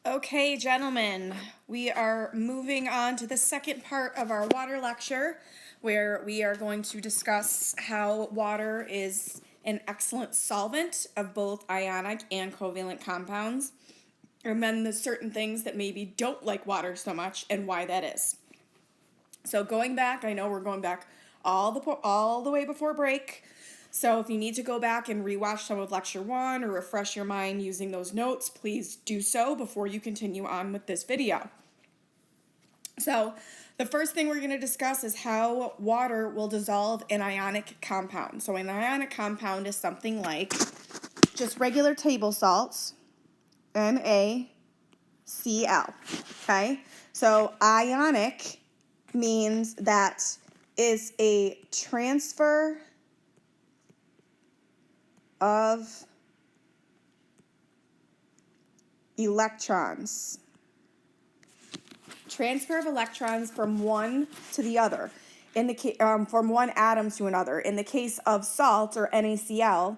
Okay, gentlemen, we are moving on to the second part of our water lecture, where we are going to discuss how water is an excellent solvent of both ionic and covalent compounds, and then the certain things that maybe don't like water so much and why that is. So going back, I know we're going back all the way before break. So if you need to go back and rewatch some of lecture 1 or refresh your mind using those notes, please do so before you continue on with this video. So the first thing we're going to discuss is how water will dissolve an ionic compound. So an ionic compound is something like just regular table salts, NaCl. Okay? So ionic means that is a transfer of electrons. Transfer of electrons from one to the other, from one atom to another. In the case of salt or NaCl,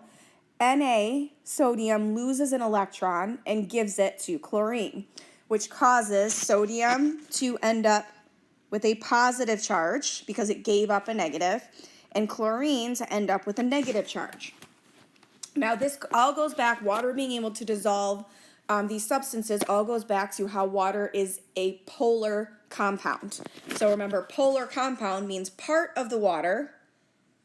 Na, sodium, loses an electron and gives it to chlorine, which causes sodium to end up with a positive charge because it gave up a negative, and chlorine to end up with a negative charge. Now this all goes back, water being able to dissolve these substances all goes back to how water is a polar compound. So remember, polar compound means part of the water,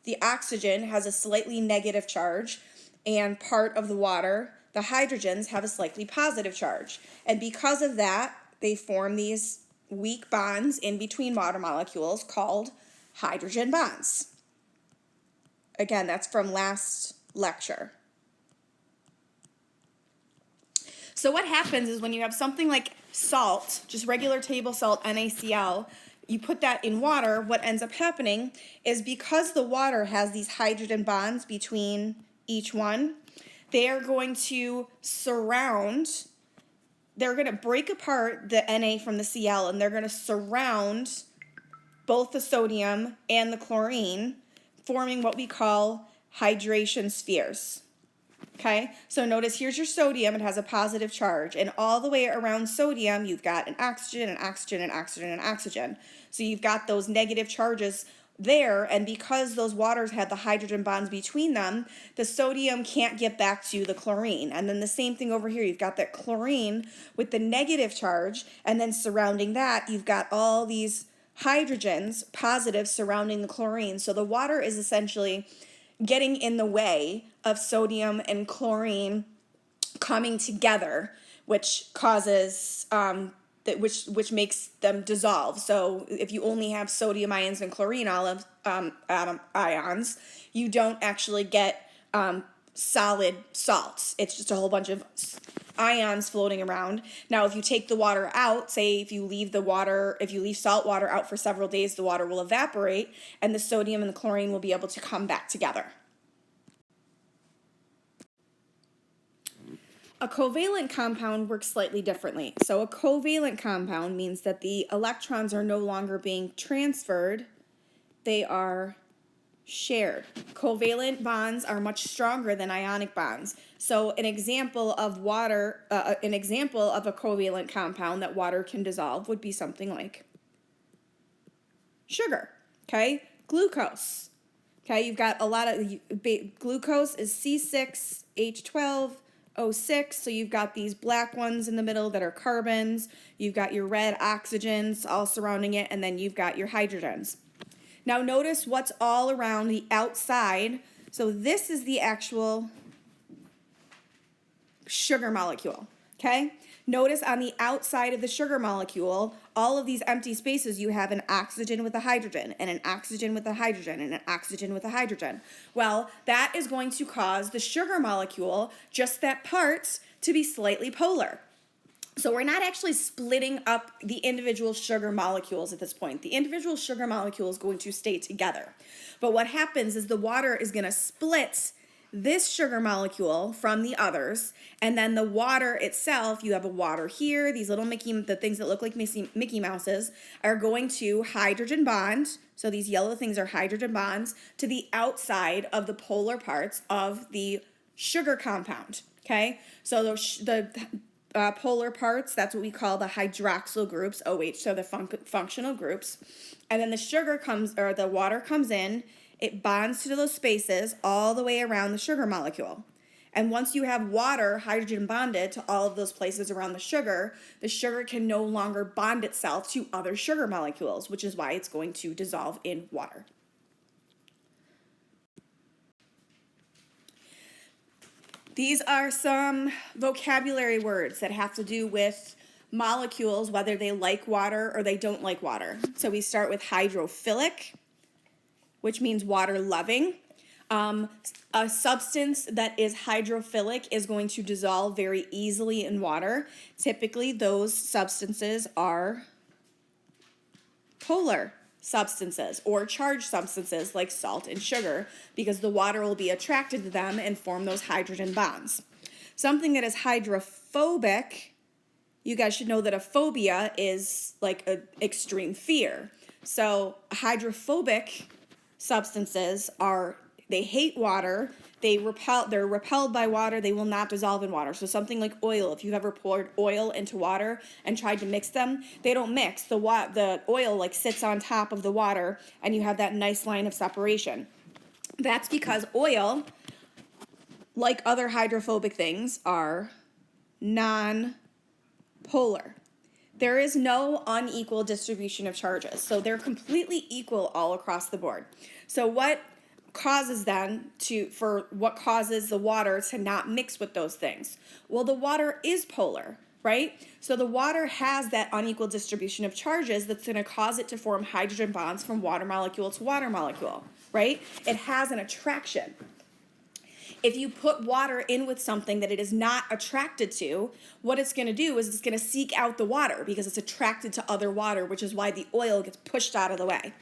the oxygen, has a slightly negative charge, and part of the water, the hydrogens, have a slightly positive charge. And because of that, they form these weak bonds in between water molecules called hydrogen bonds. Again, that's from last lecture. So what happens is when you have something like salt, just regular table salt, NaCl, you put that in water, what ends up happening is because the water has these hydrogen bonds between each one, they are going to they're going to break apart the Na from the Cl, and they're going to surround both the sodium and the chlorine, forming what we call hydration spheres. Okay, so notice here's your sodium, it has a positive charge, and all the way around sodium you've got an oxygen, an oxygen, an oxygen, an oxygen. So you've got those negative charges there, and because those waters had the hydrogen bonds between them, the sodium can't get back to the chlorine. And then the same thing over here, you've got that chlorine with the negative charge, and then surrounding that you've got all these hydrogens, positives, surrounding the chlorine. So the water is essentially getting in the way of sodium and chlorine coming together, which causes which makes them dissolve. So if you only have sodium ions and chlorine atom ions, you don't actually get solid salts. It's just a whole bunch of ions floating around. Now, if you take the water out, say if you leave salt water out for several days, the water will evaporate and the sodium and the chlorine will be able to come back together. A covalent compound works slightly differently. So a covalent compound means that the electrons are no longer being transferred, they are shared. Covalent bonds are much stronger than ionic bonds. So an example of a covalent compound that water can dissolve would be something like sugar, okay? Glucose, okay? You've got a lot of, glucose is C6H12O6, so you've got these black ones in the middle that are carbons, you've got your red oxygens all surrounding it, and then you've got your hydrogens. Now notice what's all around the outside. So this is the actual sugar molecule, okay? Notice on the outside of the sugar molecule, all of these empty spaces, you have an oxygen with a hydrogen, and an oxygen with a hydrogen, and an oxygen with a hydrogen. Well, that is going to cause the sugar molecule, just that part, to be slightly polar. So we're not actually splitting up the individual sugar molecules at this point. The individual sugar molecule is going to stay together. But what happens is the water is going to split this sugar molecule from the others, and then the water itself, you have a water here, these little the things that look like Mickey Mouses are going to hydrogen bond, so these yellow things are hydrogen bonds, to the outside of the polar parts of the sugar compound, okay? So the polar parts, that's what we call the hydroxyl groups, OH, so the functional groups. And then the sugar comes, or the water comes in, it bonds to those spaces all the way around the sugar molecule. And once you have water hydrogen bonded to all of those places around the sugar can no longer bond itself to other sugar molecules, which is why it's going to dissolve in water. These are some vocabulary words that have to do with molecules, whether they like water or they don't like water. So we start with hydrophilic, which means water loving. A substance that is hydrophilic is going to dissolve very easily in water. Typically, those substances are polar substances or charged substances like salt and sugar, because the water will be attracted to them and form those hydrogen bonds. Something that is hydrophobic, you guys should know that a phobia is like an extreme fear. So hydrophobic substances they hate water, they're repelled by water, they will not dissolve in water. So something like oil, if you've ever poured oil into water and tried to mix them, they don't mix. The oil like sits on top of the water and you have that nice line of separation. That's because oil, like other hydrophobic things, are non-polar. There is no unequal distribution of charges. So they're completely equal all across the board. So what causes the water to not mix with those things? Well, the water is polar, right? So the water has that unequal distribution of charges that's going to cause it to form hydrogen bonds from water molecule to water molecule, right? It has an attraction. If you put water in with something that it is not attracted to, what it's going to do is it's going to seek out the water because it's attracted to other water, which is why the oil gets pushed out of the way.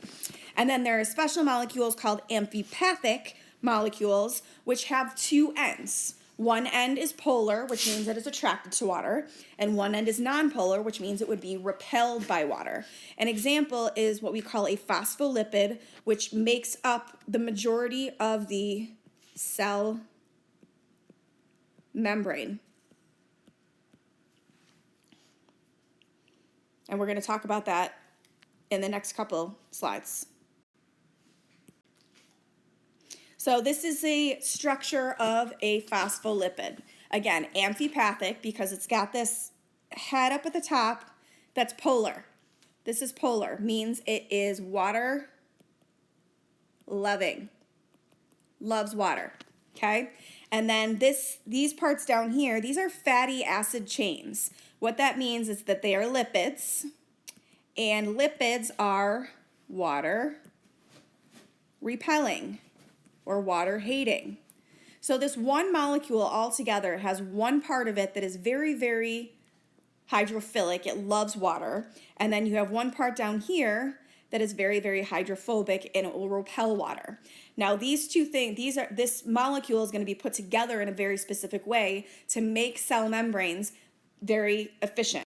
And then there are special molecules called amphipathic molecules, which have two ends. One end is polar, which means that it's attracted to water, and one end is nonpolar, which means it would be repelled by water. An example is what we call a phospholipid, which makes up the majority of the cell membrane. And we're going to talk about that in the next couple slides. So this is a structure of a phospholipid. Again, amphipathic because it's got this head up at the top that's polar. This is polar, means it is water loving, loves water, okay? And then these parts down here, these are fatty acid chains. What that means is that they are lipids, and lipids are water repelling or water hating. So this one molecule altogether has one part of it that is very, very hydrophilic. It loves water. And then you have one part down here that is very, very hydrophobic and it will repel water. Now these two things, this molecule is going to be put together in a very specific way to make cell membranes very efficient.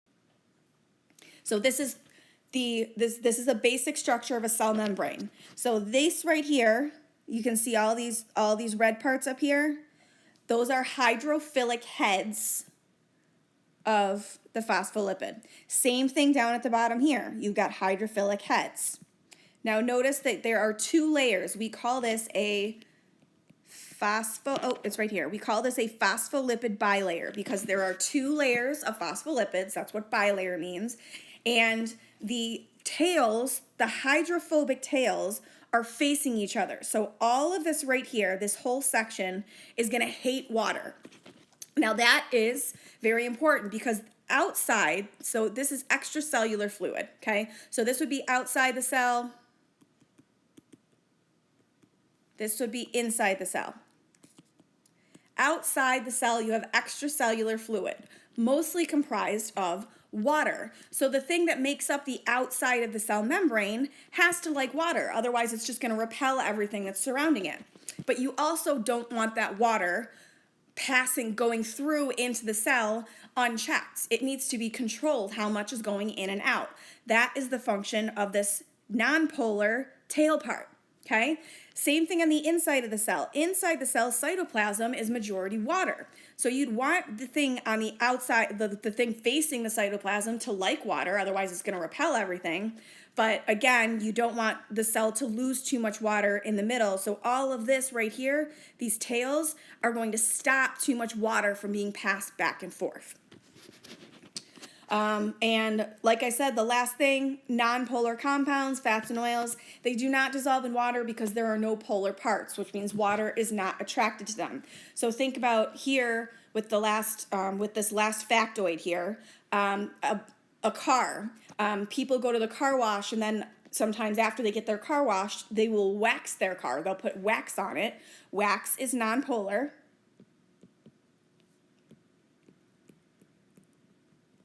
So this is a basic structure of a cell membrane. So this right here, you can see all these red parts up here. Those are hydrophilic heads of the phospholipid. Same thing down at the bottom here. You've got hydrophilic heads. Now notice that there are two layers. We call this a it's right here. We call this a phospholipid bilayer because there are two layers of phospholipids. That's what bilayer means. And the tails, the hydrophobic tails, are facing each other. So all of this right here, this whole section, is going to hate water. Now that is very important because outside, so this is extracellular fluid, okay? So this would be outside the cell. This would be inside the cell. Outside the cell, you have extracellular fluid, mostly comprised of water. So the thing that makes up the outside of the cell membrane has to like water. Otherwise, it's just going to repel everything that's surrounding it. But you also don't want that water going through into the cell unchecked. It needs to be controlled how much is going in and out. That is the function of this nonpolar tail part. Okay, same thing on the inside of the cell. Inside the cell, cytoplasm is majority water. So you'd want the thing on the outside, the thing facing the cytoplasm to like water, otherwise it's going to repel everything. But again, you don't want the cell to lose too much water in the middle. So all of this right here, these tails, are going to stop too much water from being passed back and forth. And like I said, the last thing, nonpolar compounds, fats and oils, they do not dissolve in water because there are no polar parts, which means water is not attracted to them. So think about here with the last, with this last factoid here, a car. People go to the car wash, and then sometimes after they get their car washed, they will wax their car. They'll put wax on it. Wax is nonpolar.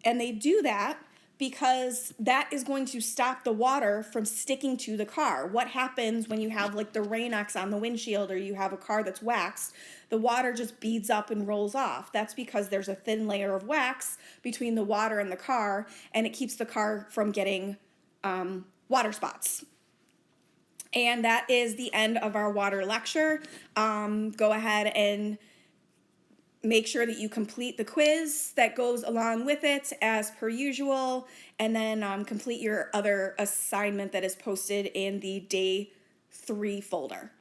And they do that because that is going to stop the water from sticking to the car. What happens when you have like the Rain-X on the windshield, or you have a car that's waxed? The water just beads up and rolls off. That's because there's a thin layer of wax between the water and the car, and it keeps the car from getting water spots. And that is the end of our water lecture. Go ahead and make sure that you complete the quiz that goes along with it as per usual, and then complete your other assignment that is posted in the day 3 folder.